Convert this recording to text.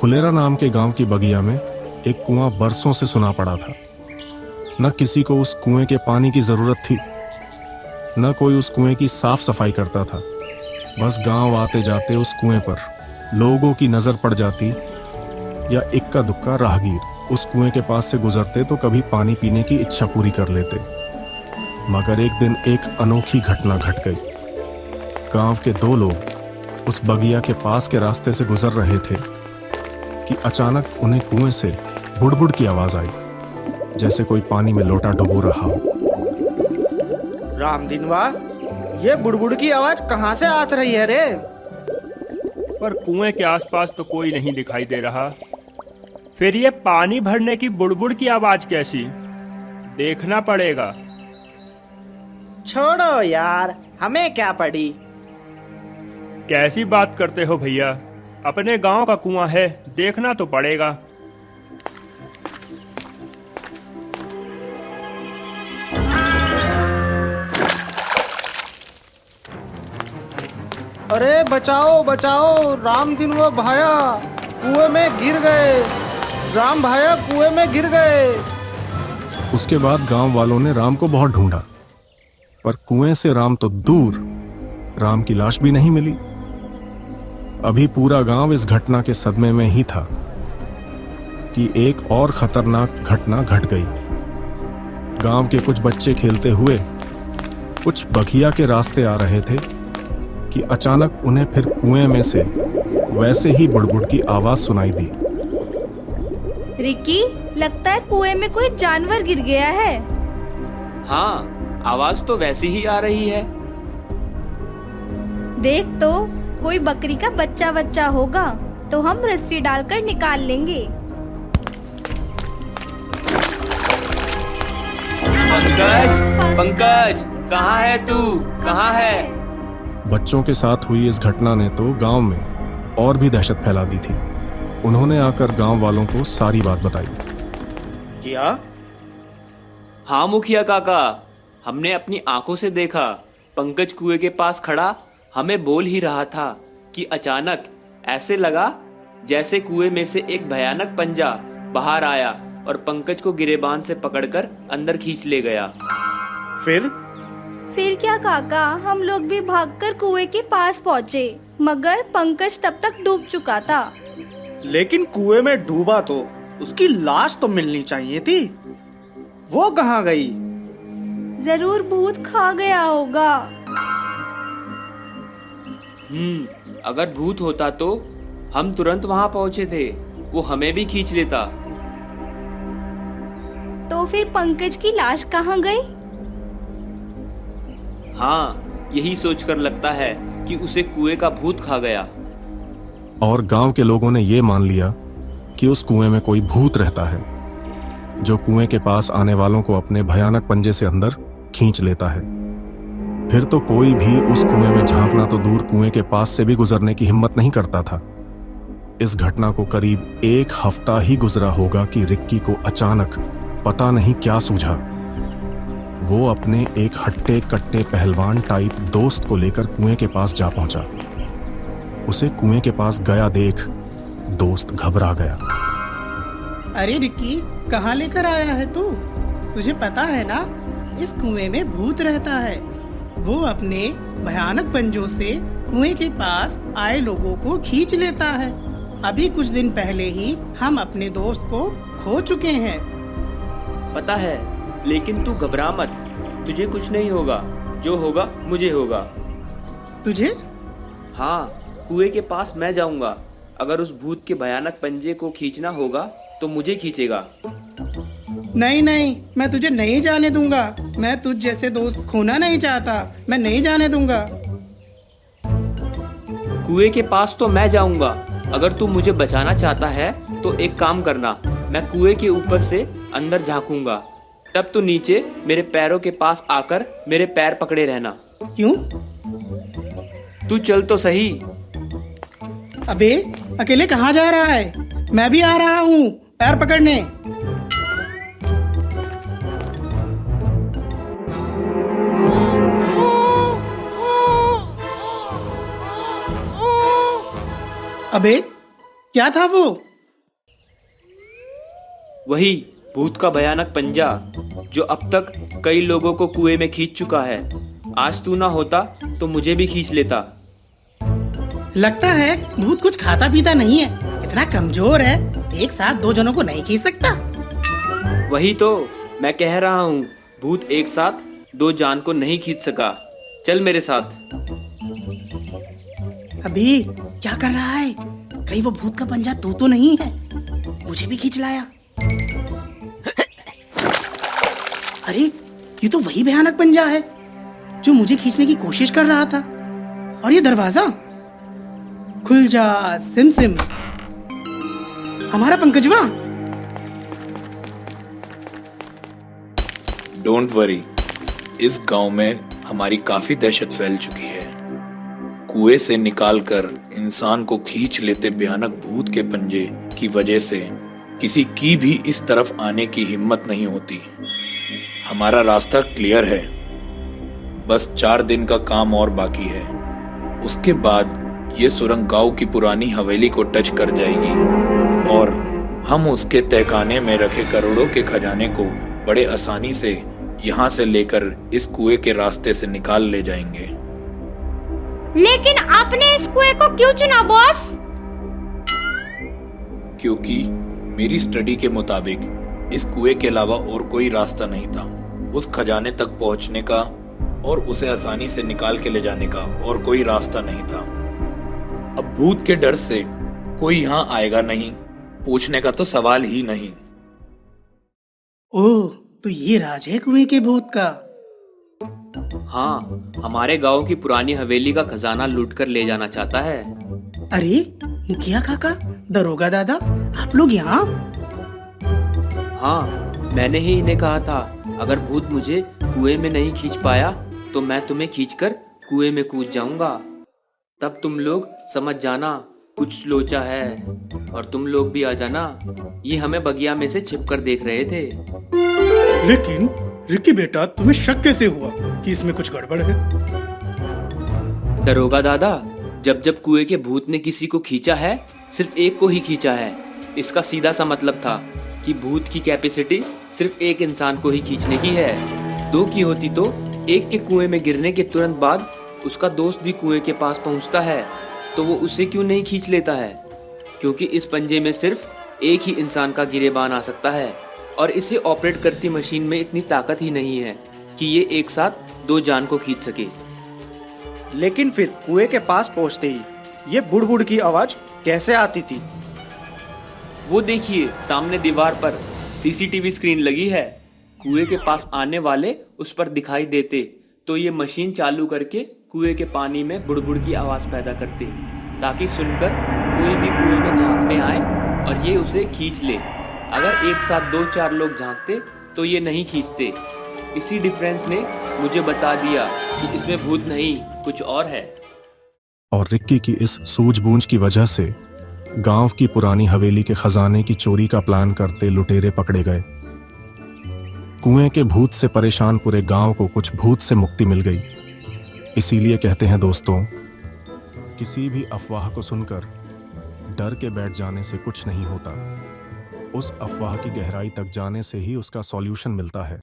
फुलेरा नाम के गांव की बगिया में एक कुआं बरसों से सुना पड़ा था। न किसी को उस कुएं के पानी की जरूरत थी, न कोई उस कुएं की साफ सफाई करता था। बस गांव आते जाते उस कुएं पर लोगों की नजर पड़ जाती या इक्का दुक्का राहगीर उस कुएं के पास से गुजरते तो कभी पानी पीने की इच्छा पूरी कर लेते। मगर एक दिन एक अनोखी घटना घट गई। गांव के दो लोग उस बगिया के पास के रास्ते से गुजर रहे थे कि अचानक उन्हें कुएं से बुड़बुड़ की आवाज आई, जैसे कोई पानी में लोटा डुबो रहा हो। राम दिनवा, ये बुड़बुड़ की आवाज कहाँ से आत रही है रे? पर कुएं के आसपास तो कोई नहीं दिखाई दे रहा। फिर ये पानी भरने की बुड़बुड़ की आवाज कैसी? देखना पड़ेगा। छोड़ो यार, हमें क्या पड़ी। कैसी बात करते हो भैया? अपने गांव का कुआं है, देखना तो पड़ेगा। अरे बचाओ बचाओ, राम दिनवा भाया कुएं में गिर गए। राम भाया कुएं में गिर गए। उसके बाद गांव वालों ने राम को बहुत ढूंढा, पर कुएं से राम तो दूर, राम की लाश भी नहीं मिली। अभी पूरा गांव इस घटना के सदमे में ही था कि एक और खतरनाक घटना घट गई। गांव के कुछ बच्चे खेलते हुए कुछ बगिया के रास्ते आ रहे थे कि अचानक उन्हें फिर कुएं में से वैसे ही बुड़बुड़ की आवाज सुनाई दी। रिकी, लगता है कुएं में कोई जानवर गिर गया है। हाँ, आवाज तो वैसी ही आ रही है। देख तो, कोई बकरी का बच्चा होगा, तो हम रस्सी डालकर निकाल लेंगे। पंकज, पंकज, कहाँ है तू? कहाँ है? बच्चों के साथ हुई इस घटना ने तो गांव में और भी दहशत फैला दी थी। उन्होंने आकर गांव वालों को सारी बात बताई। क्या? हाँ मुखिया काका, हमने अपनी आंखों से देखा। पंकज कुएं के पास खड़ा हमें बोल ही रहा था कि अचानक ऐसे लगा जैसे कुएं में से एक भयानक पंजा बाहर आया और पंकज को गिरेबान से पकड़कर अंदर खींच ले गया। फिर क्या काका, हम लोग भी भागकर कुएं के पास पहुँचे, मगर पंकज तब तक डूब चुका था। लेकिन कुएं में डूबा तो उसकी लाश तो मिलनी चाहिए थी। वो कहाँ गई? जरूर भूत खा गया होगा। अगर भूत होता तो हम तुरंत वहां पहुंचे थे, वो हमें भी खींच लेता। तो फिर पंकज की लाश कहाँ गई? हाँ, यही सोचकर लगता है कि उसे कुएं का भूत खा गया। और गांव के लोगों ने यह मान लिया कि उस कुएं में कोई भूत रहता है, जो कुएं के पास आने वालों को अपने भयानक पंजे से अंदर खींच लेता है। फिर तो कोई भी उस कुएं में झांकना तो दूर, कुएं के पास से भी गुजरने की हिम्मत नहीं करता था। इस घटना को करीब एक हफ्ता ही गुजरा होगा कि रिक्की को अचानक पता नहीं क्या सूझा। वो अपने एक हट्टे कट्टे पहलवान टाइप दोस्त को लेकर कुएं के पास जा पहुंचा। उसे कुएं के पास गया देख दोस्त घबरा गया। अरे रिक्की, कहाँ लेकर आया है तू? तुझे पता है ना, इस कुएं में भूत रहता है। वो अपने भयानक पंजों से कुएं के पास आए लोगों को खींच लेता है। अभी कुछ दिन पहले ही हम अपने दोस्त को खो चुके हैं। पता है, लेकिन तू घबरा मत, तुझे कुछ नहीं होगा। जो होगा मुझे होगा। तुझे? हाँ, कुएं के पास मैं जाऊंगा। अगर उस भूत के भयानक पंजे को खींचना होगा तो मुझे खींचेगा। नहीं नहीं, मैं तुझे नहीं जाने दूंगा। मैं तुझ जैसे दोस्त खोना नहीं चाहता। मैं नहीं जाने दूंगा। कुएं के पास तो मैं जाऊंगा। अगर तू मुझे बचाना चाहता है तो एक काम करना, मैं कुएं के ऊपर से अंदर झांकूंगा, तब तू नीचे मेरे पैरों के पास आकर मेरे पैर पकड़े रहना। क्यों? तू चल तो सही। अबे, अकेले कहाँ जा रहा है? मैं भी आ रहा हूँ पैर पकड़ने। अबे, क्या था वो? वही भूत का भयानक पंजा जो अब तक कई लोगों को कुएं में खींच चुका है। आज तू ना होता तो मुझे भी खींच लेता। लगता है भूत कुछ खाता पीता नहीं है, इतना कमजोर है, एक साथ दो जनों को नहीं खींच सकता। वही तो मैं कह रहा हूँ, भूत एक साथ दो जान को नहीं खींच सका। चल मेरे साथ। अभी क्या कर रहा है? कहीं वो भूत का पंजा तू तो नहीं है? मुझे भी खींच लाया। अरे ये तो वही भयानक पंजा है जो मुझे खींचने की कोशिश कर रहा था। और ये दरवाजा, खुल जा सिम सिम, हमारा पंकजवा। डोंट वरी, इस गांव में हमारी काफी दहशत फैल चुकी है। कुएं से निकालकर इंसान को खींच लेते भयानक भूत के पंजे की वजह से किसी की भी इस तरफ आने की हिम्मत नहीं होती। हमारा रास्ता क्लियर है, बस 4 दिन का काम और बाकी है। उसके बाद ये सुरंग गांव की पुरानी हवेली को टच कर जाएगी और हम उसके तहखाने में रखे करोड़ों के खजाने को बड़े आसानी से यहाँ से लेकर इस कुएं के रास्ते से निकाल ले जाएंगे। लेकिन आपने इस कुएं को क्यों चुना बॉस? क्योंकि मेरी स्टडी के मुताबिक इस कुएं के अलावा और कोई रास्ता नहीं था उस खजाने तक पहुंचने का, और उसे आसानी से निकाल के ले जाने का और कोई रास्ता नहीं था। अब भूत के डर से कोई यहाँ आएगा नहीं, पूछने का तो सवाल ही नहीं। ओह, तो ये राज है कुएं के भूत का। हाँ, हमारे गांव की पुरानी हवेली का खजाना लूट कर ले जाना चाहता है। अरे मुखिया काका, दरोगा दादा, आप लोग यहाँ? हाँ, मैंने ही इन्हें कहा था, अगर भूत मुझे कुएं में नहीं खींच पाया तो मैं तुम्हें खींचकर कुएं में कूद जाऊंगा। तब तुम लोग समझ जाना कुछ लोचा है, और तुम लोग भी आ जाना। ये हमें बगिया में से छिपकर देख रहे थे। लेकिन रिकी बेटा, तुम्हें शक कैसे हुआ कि इसमें कुछ गड़बड़ है? दरोगा दादा, जब जब कुएं के भूत ने किसी को खींचा है, सिर्फ एक को ही खींचा है। इसका सीधा सा मतलब था कि भूत की कैपेसिटी सिर्फ एक इंसान को ही खींचने की है। 2 की होती तो एक के कुएं में गिरने के तुरंत बाद उसका दोस्त भी कुएं के पास पहुंचता है, तो वो उसे क्यों नहीं खींच लेता है? क्योंकि इस पंजे में सिर्फ एक ही इंसान का गिरेबान आ सकता है, और इसे ऑपरेट करती मशीन में इतनी ताकत ही नहीं है कि ये एक साथ 2 जान को खींच सके। लेकिन फिर कुएं के पास पहुंचते ही ये बुड़ की आवाज कैसे आती थी? वो देखिए, सामने दीवार पर सीसीटीवी स्क्रीन लगी है। कुएं के पास आने वाले उस पर दिखाई देते तो ये मशीन चालू करके कुएं के पानी में बुड़बुड़ की आवाज पैदा करती, ताकि सुनकर कोई भी कुएं में झांकने आए और ये उसे खींच ले। अगर एक साथ 2-4 लोग झांकते तो ये नहीं खींचते। इसी डिफरेंस ने मुझे बता दिया कि इसमें भूत नहीं, कुछ और है। और रिक्की की इस सूझबूझ की वजह से गांव की पुरानी हवेली के खजाने की चोरी का प्लान करते लुटेरे पकड़े गए। कुएं के भूत से परेशान पूरे गांव को कुछ भूत से मुक्ति मिल गई। इसीलिए कहते हैं दोस्तों, किसी भी अफवाह को सुनकर डर के बैठ जाने से कुछ नहीं होता। उस अफवाह की गहराई तक जाने से ही उसका सॉल्यूशन मिलता है।